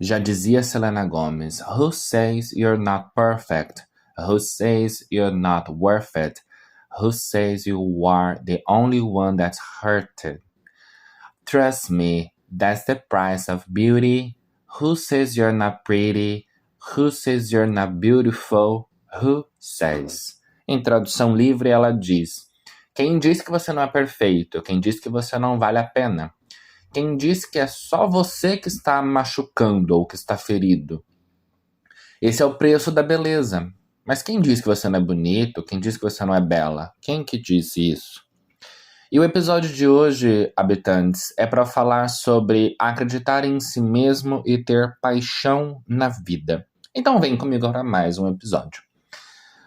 Já dizia Selena Gomez, Who says you're not perfect? Who says you're not worth it? Who says you are the only one that's hurted? Trust me, that's the price of beauty. Who says you're not pretty? Who says you're not beautiful? Who says? Em tradução livre, ela diz: quem diz que você não é perfeito? Quem diz que você não vale a pena? Quem diz que é só você que está machucando ou que está ferido? Esse é o preço da beleza. Mas quem diz que você não é bonito? Quem diz que você não é bela? Quem que disse isso? E o episódio de hoje, habitantes, é para falar sobre acreditar em si mesmo e ter paixão na vida. Então vem comigo para mais um episódio.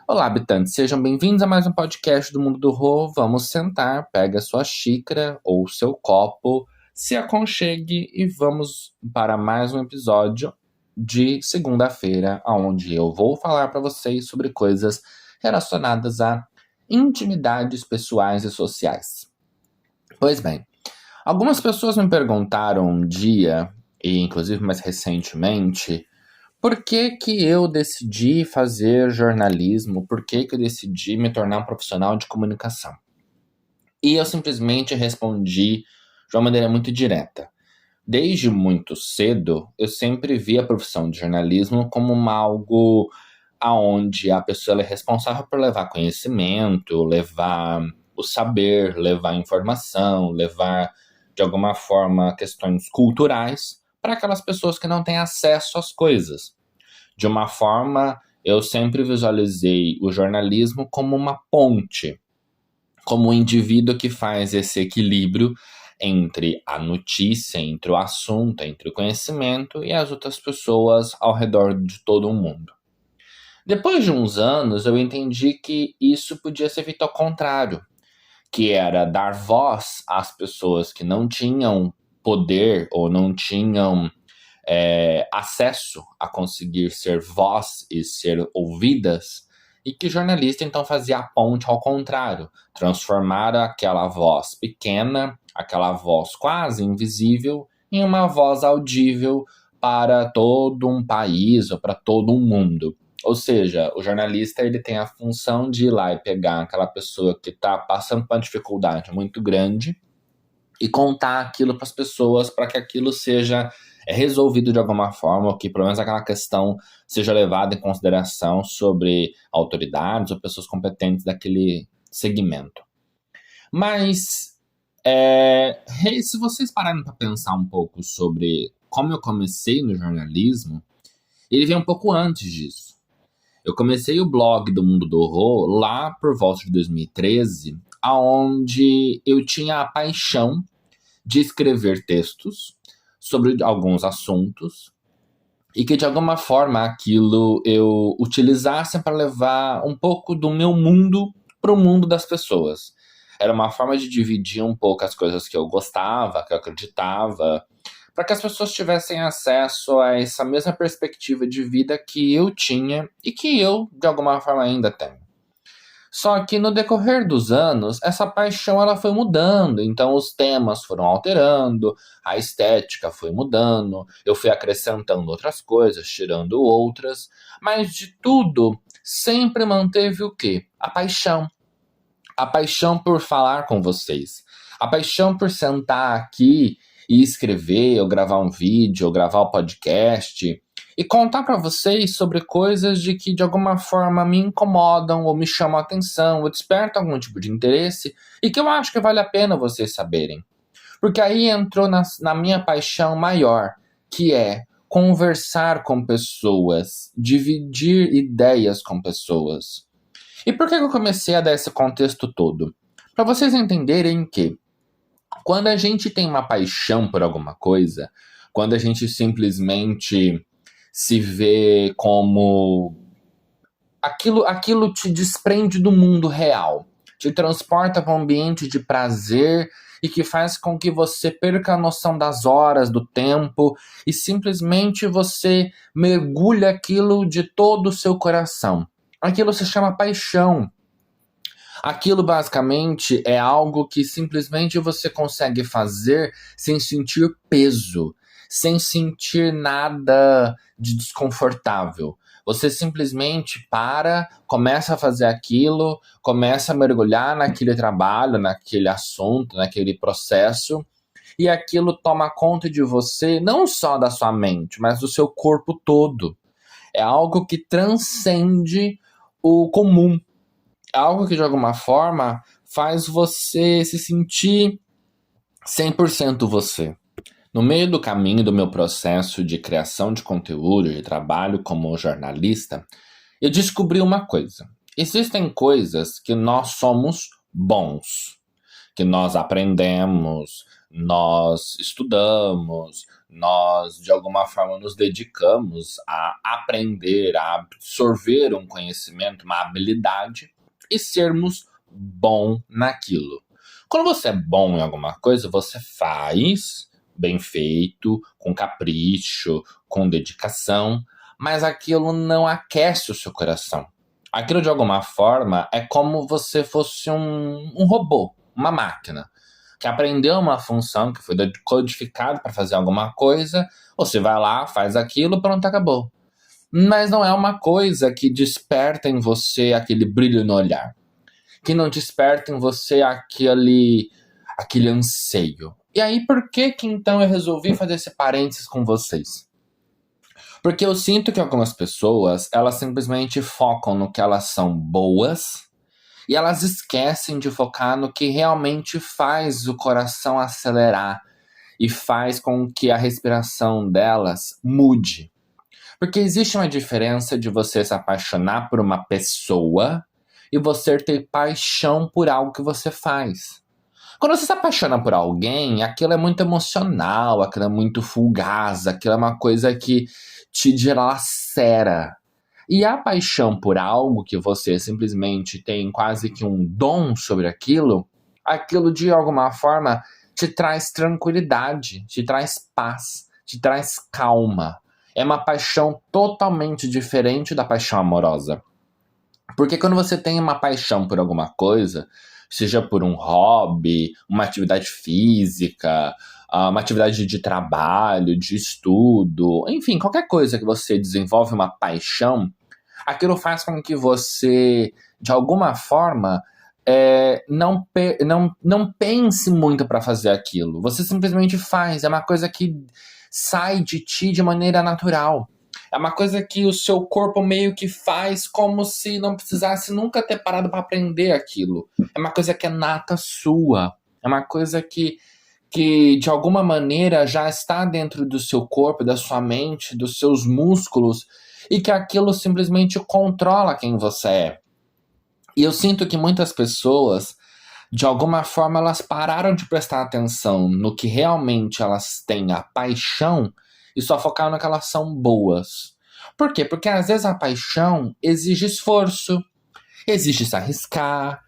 Olá, habitantes, sejam bem-vindos a mais um podcast do Mundo do Rô. Vamos sentar, pega sua xícara ou seu copo, se aconchegue e vamos para mais um episódio de segunda-feira, onde eu vou falar para vocês sobre coisas relacionadas a intimidades pessoais e sociais. Pois bem, algumas pessoas me perguntaram um dia, e inclusive mais recentemente, por que eu decidi fazer jornalismo, por que eu decidi me tornar um profissional de comunicação. E eu simplesmente respondi de uma maneira muito direta. Desde muito cedo, eu sempre vi a profissão de jornalismo como algo onde a pessoa é responsável por levar conhecimento, levar o saber, levar informação, levar, de alguma forma, questões culturais para aquelas pessoas que não têm acesso às coisas. De uma forma, eu sempre visualizei o jornalismo como uma ponte, como um indivíduo que faz esse equilíbrio entre a notícia, entre o assunto, entre o conhecimento e as outras pessoas ao redor de todo o mundo. Depois de uns anos, eu entendi que isso podia ser feito ao contrário, que era dar voz às pessoas que não tinham poder ou não tinham acesso a conseguir ser voz e ser ouvidas, e que jornalista então fazia a ponte ao contrário, transformar aquela voz pequena, aquela voz quase invisível, em uma voz audível para todo um país ou para todo um mundo. Ou seja, o jornalista ele tem a função de ir lá e pegar aquela pessoa que está passando por uma dificuldade muito grande e contar aquilo para as pessoas para que aquilo seja resolvido de alguma forma, ou que pelo menos aquela questão seja levada em consideração sobre autoridades ou pessoas competentes daquele segmento. Mas se vocês pararem para pensar um pouco sobre como eu comecei no jornalismo, ele vem um pouco antes disso. Eu comecei o blog do Mundo do Rô lá por volta de 2013, onde eu tinha a paixão de escrever textos sobre alguns assuntos e que de alguma forma aquilo eu utilizasse para levar um pouco do meu mundo para o mundo das pessoas. Era uma forma de dividir um pouco as coisas que eu gostava, que eu acreditava, para que as pessoas tivessem acesso a essa mesma perspectiva de vida que eu tinha e que eu, de alguma forma, ainda tenho. Só que no decorrer dos anos, essa paixão ela foi mudando, então os temas foram alterando, a estética foi mudando, eu fui acrescentando outras coisas, tirando outras, mas de tudo sempre manteve o quê? A paixão. A paixão por falar com vocês, a paixão por sentar aqui e escrever, ou gravar um vídeo, ou gravar um podcast, e contar para vocês sobre coisas de que de alguma forma me incomodam, ou me chamam a atenção, ou despertam algum tipo de interesse, e que eu acho que vale a pena vocês saberem. Porque aí entrou na minha paixão maior, que é conversar com pessoas, dividir ideias com pessoas. E por que eu comecei a dar esse contexto todo? Para vocês entenderem que quando a gente tem uma paixão por alguma coisa, quando a gente simplesmente se vê como aquilo te desprende do mundo real, te transporta para um ambiente de prazer e que faz com que você perca a noção das horas, do tempo, e simplesmente você mergulha aquilo de todo o seu coração. Aquilo se chama paixão. Aquilo basicamente é algo que simplesmente você consegue fazer sem sentir peso, sem sentir nada de desconfortável. Você simplesmente para, começa a fazer aquilo, começa a mergulhar naquele trabalho, naquele assunto, naquele processo, e aquilo toma conta de você, não só da sua mente, mas do seu corpo todo. É algo que transcende o comum. É algo que, de alguma forma, faz você se sentir 100% você. No meio do caminho do meu processo de criação de conteúdo, de trabalho como jornalista, eu descobri uma coisa. Existem coisas que nós somos bons, que nós aprendemos, nós estudamos, nós de alguma forma nos dedicamos a aprender, a absorver um conhecimento, uma habilidade e sermos bom naquilo. Quando você é bom em alguma coisa, você faz bem feito, com capricho, com dedicação, mas aquilo não aquece o seu coração. Aquilo, de alguma forma, é como você fosse um robô, uma máquina, que aprendeu uma função, que foi codificado para fazer alguma coisa, você vai lá, faz aquilo, pronto, acabou. Mas não é uma coisa que desperta em você aquele brilho no olhar, que não desperta em você aquele anseio. E aí, por que então eu resolvi fazer esse parênteses com vocês? Porque eu sinto que algumas pessoas, elas simplesmente focam no que elas são boas e elas esquecem de focar no que realmente faz o coração acelerar e faz com que a respiração delas mude. Porque existe uma diferença de você se apaixonar por uma pessoa e você ter paixão por algo que você faz. Quando você se apaixona por alguém, aquilo é muito emocional, aquilo é muito fugaz, aquilo é uma coisa que te dilacera. E a paixão por algo que você simplesmente tem quase que um dom sobre aquilo, aquilo de alguma forma te traz tranquilidade, te traz paz, te traz calma. É uma paixão totalmente diferente da paixão amorosa. Porque quando você tem uma paixão por alguma coisa, seja por um hobby, uma atividade física, uma atividade de trabalho, de estudo, enfim, qualquer coisa que você desenvolve uma paixão, aquilo faz com que você, de alguma forma, não pense muito para fazer aquilo. Você simplesmente faz, é uma coisa que sai de ti de maneira natural. É uma coisa que o seu corpo meio que faz como se não precisasse nunca ter parado para aprender aquilo. É uma coisa que é nata sua. É uma coisa que de alguma maneira já está dentro do seu corpo, da sua mente, dos seus músculos, e que aquilo simplesmente controla quem você é. E eu sinto que muitas pessoas, de alguma forma, elas pararam de prestar atenção no que realmente elas têm a paixão e só focaram no que elas são boas. Por quê? Porque às vezes a paixão exige esforço, exige se arriscar,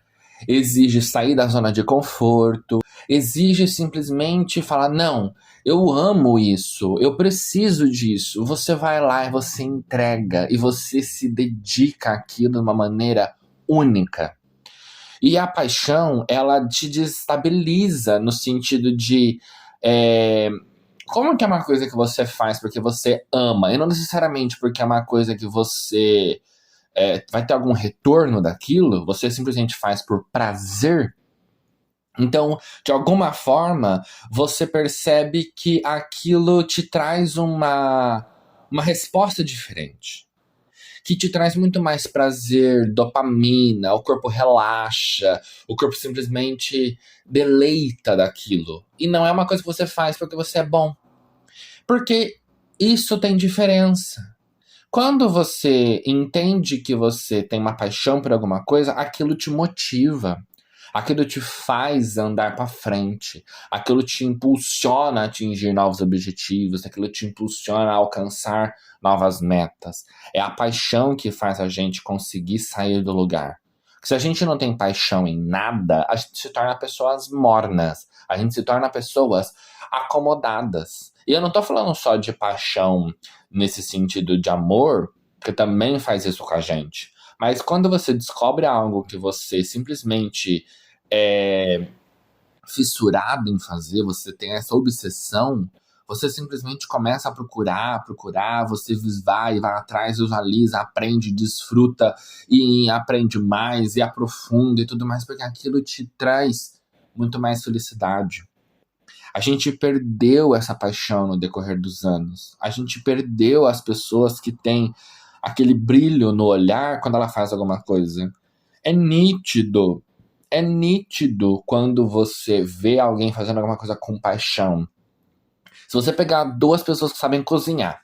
exige sair da zona de conforto, exige simplesmente falar, não, eu amo isso, eu preciso disso. Você vai lá e você entrega e você se dedica àquilo de uma maneira única. E a paixão, ela te desestabiliza no sentido de como que é uma coisa que você faz porque você ama, e não necessariamente porque é uma coisa que você vai ter algum retorno daquilo, você simplesmente faz por prazer. Então, de alguma forma, você percebe que aquilo te traz uma resposta diferente, que te traz muito mais prazer, dopamina, o corpo relaxa, o corpo simplesmente deleita daquilo. E não é uma coisa que você faz porque você é bom. Porque isso tem diferença. Quando você entende que você tem uma paixão por alguma coisa, aquilo te motiva. Aquilo te faz andar para frente. Aquilo te impulsiona a atingir novos objetivos. Aquilo te impulsiona a alcançar novas metas. É a paixão que faz a gente conseguir sair do lugar. Porque se a gente não tem paixão em nada, a gente se torna pessoas mornas. A gente se torna pessoas acomodadas. E eu não tô falando só de paixão nesse sentido de amor, que também faz isso com a gente. Mas quando você descobre algo que você simplesmente é fissurado em fazer, você tem essa obsessão, Você simplesmente começa a procurar, você vai atrás, visualiza, aprende, desfruta e aprende mais e aprofunda e tudo mais, porque aquilo te traz muito mais felicidade. A gente perdeu essa paixão no decorrer dos anos. A gente perdeu as pessoas que têm aquele brilho no olhar quando ela faz alguma coisa. É nítido. É nítido quando você vê alguém fazendo alguma coisa com paixão. Se você pegar duas pessoas que sabem cozinhar,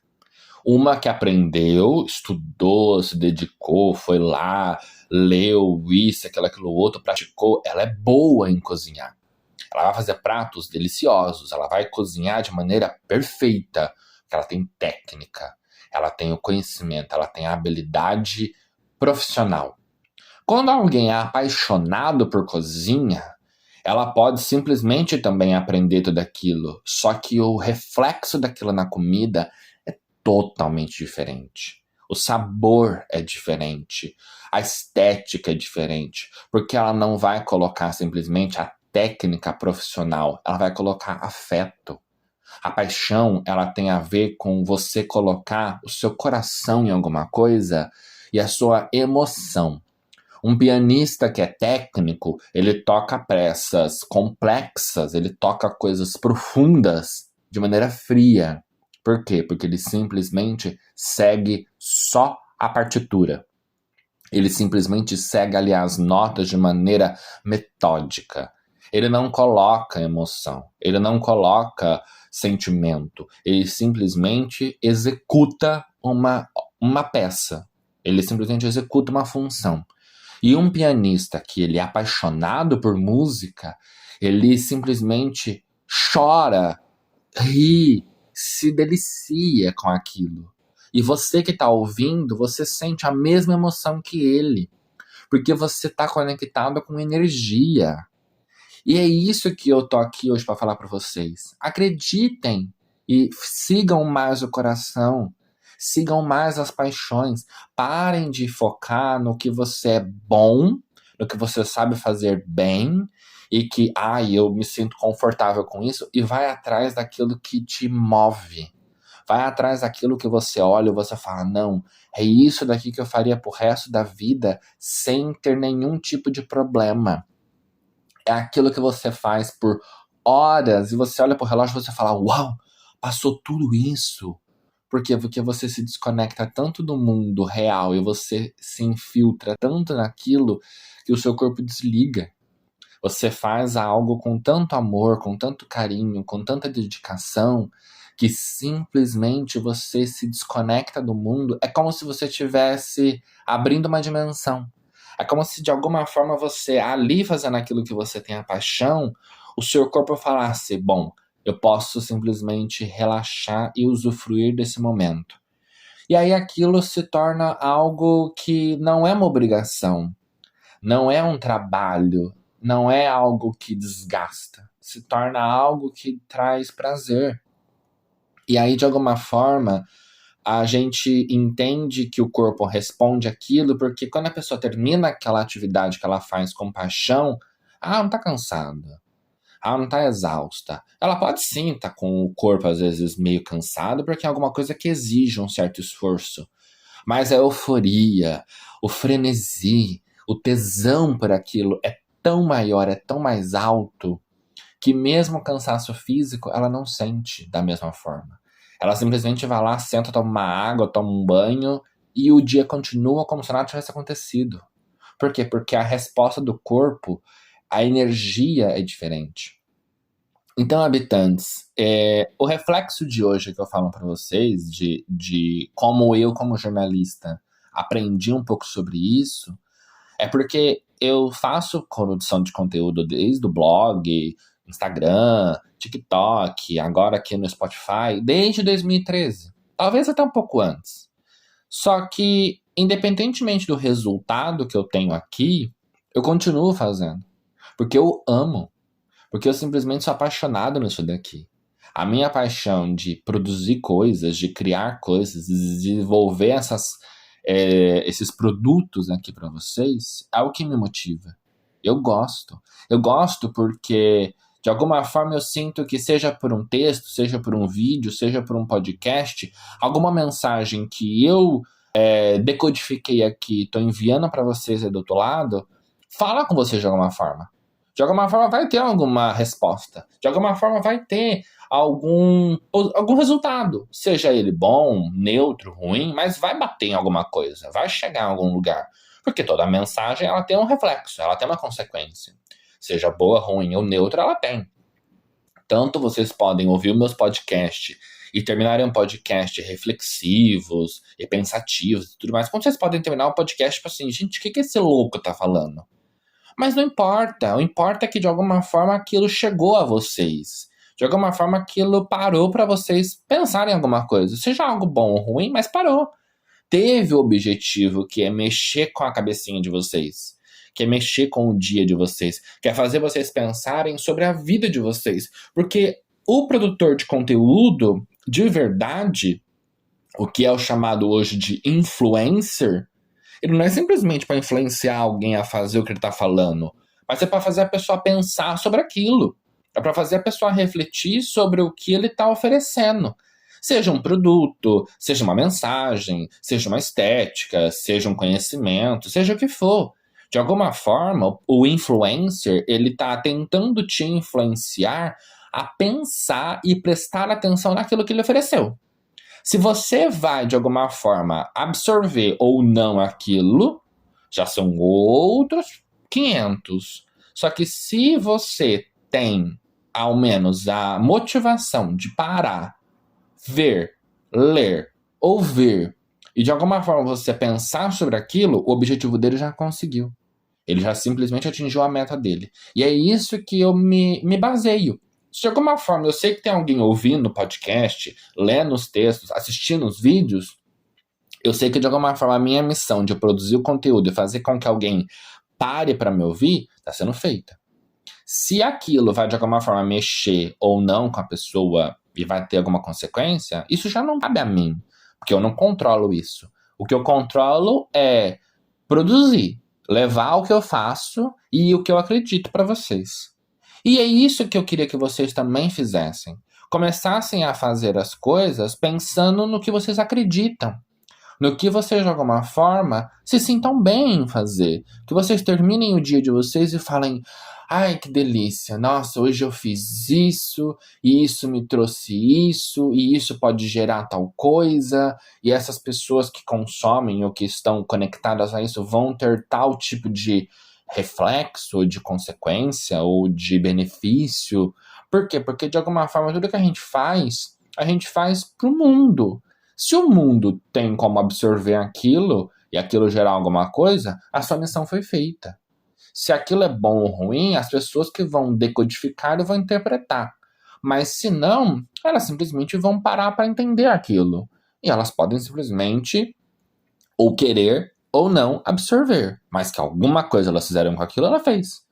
uma que aprendeu, estudou, se dedicou, foi lá, leu isso, aquilo outro, praticou, ela é boa em cozinhar. Ela vai fazer pratos deliciosos, ela vai cozinhar de maneira perfeita, porque ela tem técnica, ela tem o conhecimento, ela tem a habilidade profissional. Quando alguém é apaixonado por cozinha, ela pode simplesmente também aprender tudo aquilo, só que o reflexo daquilo na comida é totalmente diferente. O sabor é diferente, a estética é diferente, porque ela não vai colocar simplesmente a técnica profissional, ela vai colocar afeto. A paixão, ela tem a ver com você colocar o seu coração em alguma coisa e a sua emoção. Um pianista que é técnico, ele toca peças complexas, ele toca coisas profundas de maneira fria. Por quê? Porque ele simplesmente segue só a partitura. Ele simplesmente segue ali as notas de maneira metódica. Ele não coloca emoção, ele não coloca sentimento, ele simplesmente executa uma peça, ele simplesmente executa uma função. E um pianista que ele é apaixonado por música, ele simplesmente chora, ri, se delicia com aquilo. E você que está ouvindo, você sente a mesma emoção que ele, porque você está conectado com energia. E é isso que eu tô aqui hoje para falar para vocês. Acreditem e sigam mais o coração. Sigam mais as paixões. Parem de focar no que você é bom, no que você sabe fazer bem e que, eu me sinto confortável com isso, e vai atrás daquilo que te move. Vai atrás daquilo que você olha e você fala, não, é isso daqui que eu faria pro resto da vida sem ter nenhum tipo de problema. É aquilo que você faz por horas e você olha pro relógio e você fala, uau, passou tudo isso. Por quê? Porque você se desconecta tanto do mundo real e você se infiltra tanto naquilo que o seu corpo desliga. Você faz algo com tanto amor, com tanto carinho, com tanta dedicação, que simplesmente você se desconecta do mundo. É como se você estivesse abrindo uma dimensão. É como se de alguma forma você, ali fazendo aquilo que você tem a paixão, o seu corpo falasse, bom, eu posso simplesmente relaxar e usufruir desse momento. E aí aquilo se torna algo que não é uma obrigação, não é um trabalho, não é algo que desgasta, se torna algo que traz prazer. E aí, de alguma forma, a gente entende que o corpo responde aquilo, porque quando a pessoa termina aquela atividade que ela faz com paixão, não tá cansada, não tá exausta. Ela pode sim estar com o corpo, às vezes, meio cansado, porque é alguma coisa que exige um certo esforço. Mas a euforia, o frenesi, o tesão por aquilo é tão maior, é tão mais alto, que mesmo o cansaço físico, ela não sente da mesma forma. Ela simplesmente vai lá, senta, toma uma água, toma um banho, e o dia continua como se nada tivesse acontecido. Por quê? Porque a resposta do corpo, a energia é diferente. Então, habitantes, o reflexo de hoje que eu falo para vocês, de como eu, como jornalista, aprendi um pouco sobre isso, é porque eu faço produção de conteúdo desde o blog, Instagram, TikTok, agora aqui no Spotify, desde 2013. Talvez até um pouco antes. Só que, independentemente do resultado que eu tenho aqui, eu continuo fazendo. Porque eu amo. Porque eu simplesmente sou apaixonado nisso daqui. A minha paixão de produzir coisas, de criar coisas, de desenvolver esses produtos aqui para vocês, é o que me motiva. Eu gosto. Eu gosto porque, De alguma forma eu sinto que seja por um texto, seja por um vídeo, seja por um podcast, alguma mensagem que eu decodifiquei aqui, estou enviando para vocês aí do outro lado, fala com vocês de alguma forma. De alguma forma vai ter alguma resposta. De alguma forma vai ter algum resultado. Seja ele bom, neutro, ruim, mas vai bater em alguma coisa. Vai chegar em algum lugar. Porque toda mensagem ela tem um reflexo, ela tem uma consequência. Seja boa, ruim ou neutra, ela tem. Tanto vocês podem ouvir os meus podcasts e terminarem um podcast reflexivos e pensativos e tudo mais, quando vocês podem terminar um podcast tipo assim, gente, o que esse louco tá falando? Mas não importa, o importa é que de alguma forma aquilo chegou a vocês. De alguma forma aquilo parou para vocês pensarem em alguma coisa. Seja algo bom ou ruim, mas parou. Teve o objetivo que é mexer com a cabecinha de vocês. Que é mexer com o dia de vocês. Que é fazer vocês pensarem sobre a vida de vocês. Porque o produtor de conteúdo, de verdade, o que é o chamado hoje de influencer, ele não é simplesmente para influenciar alguém a fazer o que ele está falando, mas é para fazer a pessoa pensar sobre aquilo. É para fazer a pessoa refletir sobre o que ele está oferecendo. Seja um produto, seja uma mensagem, seja uma estética, seja um conhecimento, seja o que for. De alguma forma, o influencer, ele está tentando te influenciar a pensar e prestar atenção naquilo que ele ofereceu. Se você vai, de alguma forma, absorver ou não aquilo, já são outros 500. Só que se você tem, ao menos, a motivação de parar, ver, ler, ouvir, e de alguma forma você pensar sobre aquilo, o objetivo dele já conseguiu. Ele já simplesmente atingiu a meta dele. E é isso que eu me baseio. Se de alguma forma eu sei que tem alguém ouvindo o podcast, lendo os textos, assistindo os vídeos, eu sei que de alguma forma a minha missão de produzir o conteúdo e fazer com que alguém pare para me ouvir está sendo feita. Se aquilo vai de alguma forma mexer ou não com a pessoa e vai ter alguma consequência, isso já não cabe a mim, porque eu não controlo isso. O que eu controlo é produzir, levar o que eu faço e o que eu acredito para vocês. E é isso que eu queria que vocês também fizessem. Começassem a fazer as coisas pensando no que vocês acreditam. No que vocês, de alguma forma, se sintam bem em fazer. Que vocês terminem o dia de vocês e falem: ai, que delícia, nossa, hoje eu fiz isso, e isso me trouxe isso, e isso pode gerar tal coisa, e essas pessoas que consomem ou que estão conectadas a isso vão ter tal tipo de reflexo, ou de consequência, ou de benefício. Por quê? Porque, de alguma forma, tudo que a gente faz pro mundo. Se o mundo tem como absorver aquilo e aquilo gerar alguma coisa, a sua missão foi feita. Se aquilo é bom ou ruim, as pessoas que vão decodificar e vão interpretar. Mas se não, elas simplesmente vão parar para entender aquilo. E elas podem simplesmente ou querer ou não absorver. Mas que alguma coisa elas fizeram com aquilo, ela fez.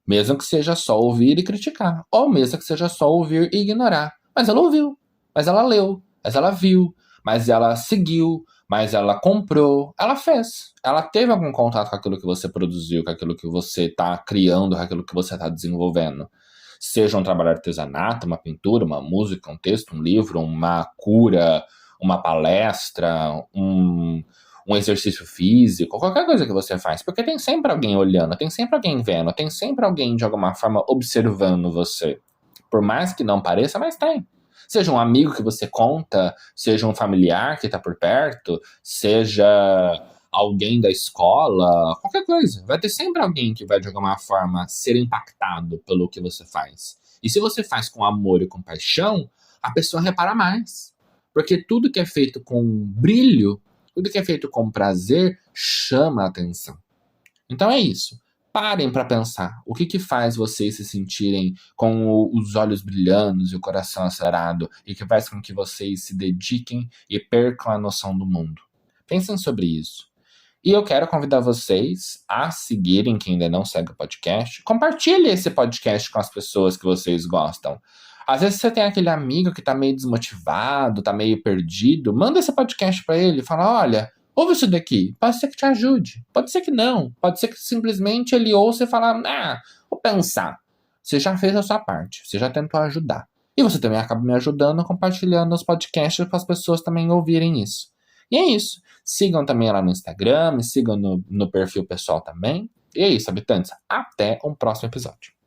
Mesmo que seja só ouvir e criticar. Ou mesmo que seja só ouvir e ignorar. Mas ela ouviu. Mas ela leu. Mas ela viu. Mas ela seguiu, mas ela comprou, ela fez. Ela teve algum contato com aquilo que você produziu, com aquilo que você está criando, com aquilo que você está desenvolvendo. Seja um trabalho de artesanato, uma pintura, uma música, um texto, um livro, uma cura, uma palestra, um exercício físico, qualquer coisa que você faz. Porque tem sempre alguém olhando, tem sempre alguém vendo, tem sempre alguém de alguma forma observando você. Por mais que não pareça, mas tem. Seja um amigo que você conta, seja um familiar que está por perto, seja alguém da escola, qualquer coisa. Vai ter sempre alguém que vai, de alguma forma, ser impactado pelo que você faz. E se você faz com amor e com paixão, a pessoa repara mais. Porque tudo que é feito com brilho, tudo que é feito com prazer, chama a atenção. Então é isso. Parem para pensar. O que faz vocês se sentirem com os olhos brilhando e o coração acelerado e que faz com que vocês se dediquem e percam a noção do mundo? Pensem sobre isso. E eu quero convidar vocês a seguirem, quem ainda não segue o podcast. Compartilhe esse podcast com as pessoas que vocês gostam. Às vezes você tem aquele amigo que tá meio desmotivado, tá meio perdido. Manda esse podcast para ele e fala: olha, ouve isso daqui, pode ser que te ajude, pode ser que não, pode ser que simplesmente ele ouça e fala: vou pensar. você já fez a sua parte, você já tentou ajudar. E você também acaba me ajudando compartilhando os podcasts para as pessoas também ouvirem isso. E é isso. Sigam também lá no Instagram, me sigam no perfil pessoal também. E é isso, habitantes. Até um próximo episódio.